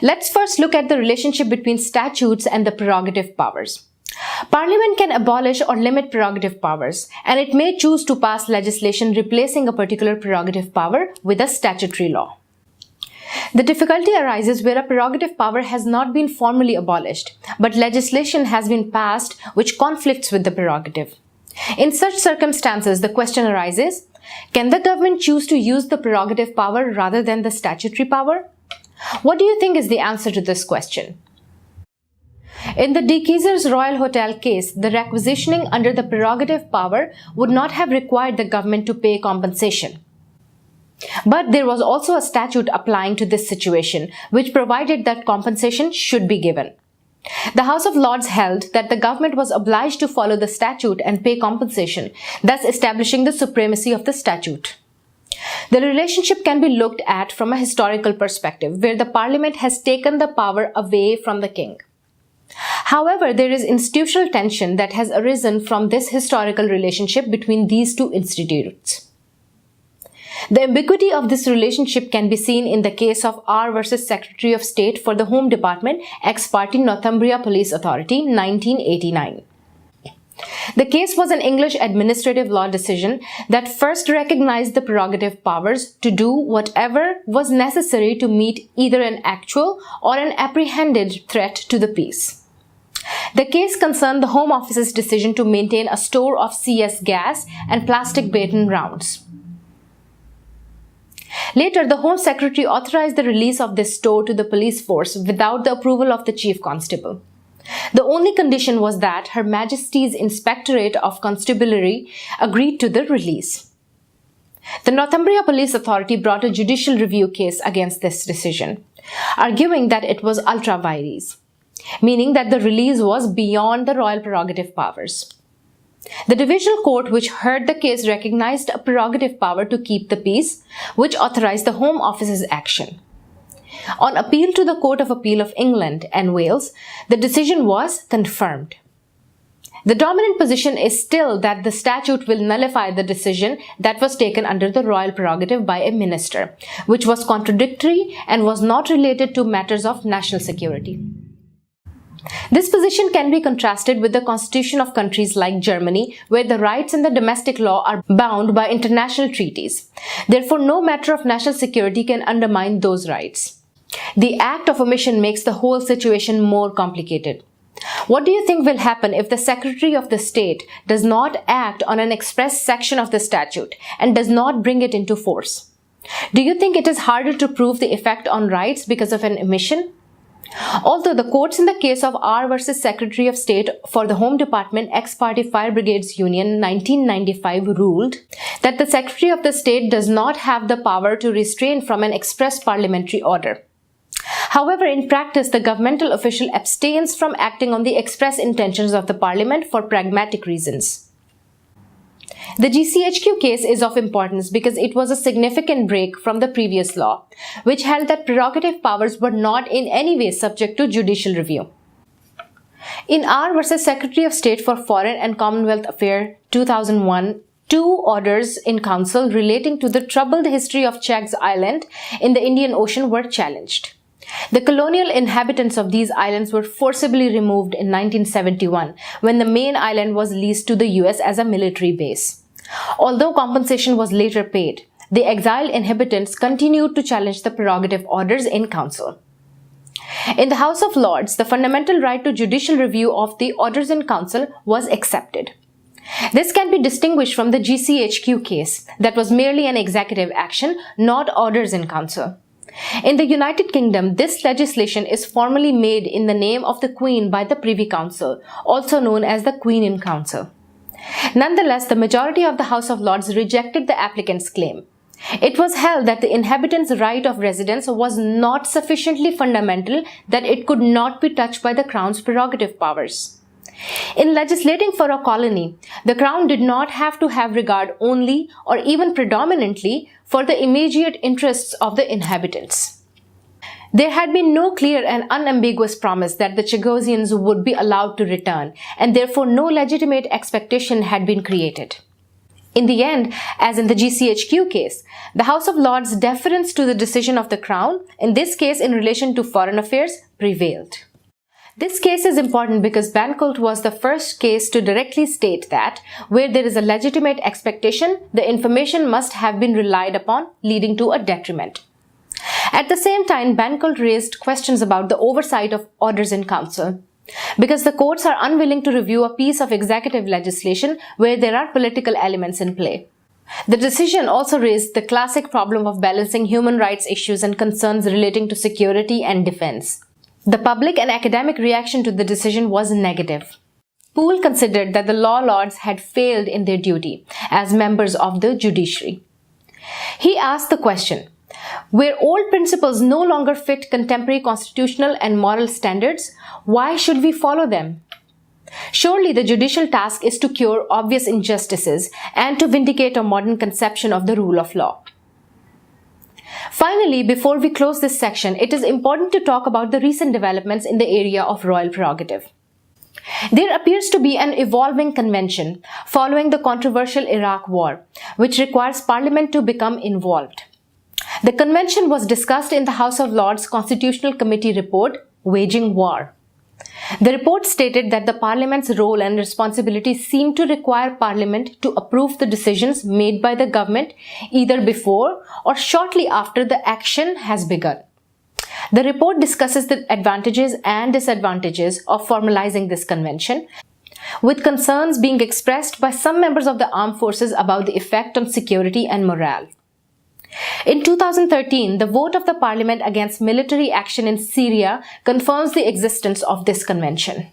Let's first look at the relationship between statutes and the prerogative powers. Parliament can abolish or limit prerogative powers, and it may choose to pass legislation replacing a particular prerogative power with a statutory law. The difficulty arises where a prerogative power has not been formally abolished, but legislation has been passed which conflicts with the prerogative. In such circumstances, the question arises, can the government choose to use the prerogative power rather than the statutory power? What do you think is the answer to this question? In the De Keizer's Royal Hotel case, the requisitioning under the prerogative power would not have required the government to pay compensation. But there was also a statute applying to this situation, which provided that compensation should be given. The House of Lords held that the government was obliged to follow the statute and pay compensation, thus establishing the supremacy of the statute. The relationship can be looked at from a historical perspective, where the Parliament has taken the power away from the king. However, there is institutional tension that has arisen from this historical relationship between these two institutes. The ambiguity of this relationship can be seen in the case of R versus Secretary of State for the Home Department ex parte Northumbria Police Authority, 1989. The case was an English administrative law decision that first recognized the prerogative powers to do whatever was necessary to meet either an actual or an apprehended threat to the peace. The case concerned the Home Office's decision to maintain a store of CS gas and plastic baton rounds. Later, the Home Secretary authorized the release of this store to the police force without the approval of the Chief Constable. The only condition was that Her Majesty's Inspectorate of Constabulary agreed to the release. The Northumbria Police Authority brought a judicial review case against this decision, arguing that it was ultra vires, meaning that the release was beyond the royal prerogative powers. The divisional court which heard the case recognized a prerogative power to keep the peace, which authorized the Home Office's action. On appeal to the Court of Appeal of England and Wales, the decision was confirmed. The dominant position is still that the statute will nullify the decision that was taken under the royal prerogative by a minister, which was contradictory and was not related to matters of national security. This position can be contrasted with the constitution of countries like Germany, where the rights in the domestic law are bound by international treaties. Therefore, no matter of national security can undermine those rights. The act of omission makes the whole situation more complicated. What do you think will happen if the Secretary of the State does not act on an express section of the statute and does not bring it into force? Do you think it is harder to prove the effect on rights because of an omission? Although the courts in the case of R versus Secretary of State for the Home Department ex parte Fire Brigades Union 1995 ruled that the Secretary of the State does not have the power to restrain from an express parliamentary order. However, in practice, the governmental official abstains from acting on the express intentions of the Parliament for pragmatic reasons. The GCHQ case is of importance because it was a significant break from the previous law, which held that prerogative powers were not in any way subject to judicial review. In R versus Secretary of State for Foreign and Commonwealth Affairs 2001, two orders in council relating to the troubled history of Chag's Island in the Indian Ocean were challenged. The colonial inhabitants of these islands were forcibly removed in 1971 when the main island was leased to the US as a military base. Although compensation was later paid, the exiled inhabitants continued to challenge the prerogative orders in council. In the House of Lords, the fundamental right to judicial review of the orders in council was accepted. This can be distinguished from the GCHQ case that was merely an executive action, not orders in council. In the United Kingdom, this legislation is formally made in the name of the Queen by the Privy Council, also known as the Queen in Council. Nonetheless, the majority of the House of Lords rejected the applicant's claim. It was held that the inhabitants' right of residence was not sufficiently fundamental that it could not be touched by the Crown's prerogative powers. In legislating for a colony, the Crown did not have to have regard only or even predominantly for the immediate interests of the inhabitants. There had been no clear and unambiguous promise that the Chagosians would be allowed to return, and therefore no legitimate expectation had been created. In the end, as in the GCHQ case, the House of Lords' deference to the decision of the Crown, in this case in relation to foreign affairs, prevailed. This case is important because Bancoult was the first case to directly state that where there is a legitimate expectation, the information must have been relied upon, leading to a detriment. At the same time, Bancoult raised questions about the oversight of orders in council, because the courts are unwilling to review a piece of executive legislation where there are political elements in play. The decision also raised the classic problem of balancing human rights issues and concerns relating to security and defense. The public and academic reaction to the decision was negative. Poole considered that the law lords had failed in their duty as members of the judiciary. He asked the question, where old principles no longer fit contemporary constitutional and moral standards, why should we follow them? Surely the judicial task is to cure obvious injustices and to vindicate a modern conception of the rule of law. Finally, before we close this section, it is important to talk about the recent developments in the area of royal prerogative. There appears to be an evolving convention following the controversial Iraq War, which requires Parliament to become involved. The convention was discussed in the House of Lords Constitutional Committee report, Waging War. The report stated that the Parliament's role and responsibilities seem to require Parliament to approve the decisions made by the government either before or shortly after the action has begun. The report discusses the advantages and disadvantages of formalizing this convention, with concerns being expressed by some members of the armed forces about the effect on security and morale. In 2013, the vote of the Parliament against military action in Syria confirms the existence of this convention.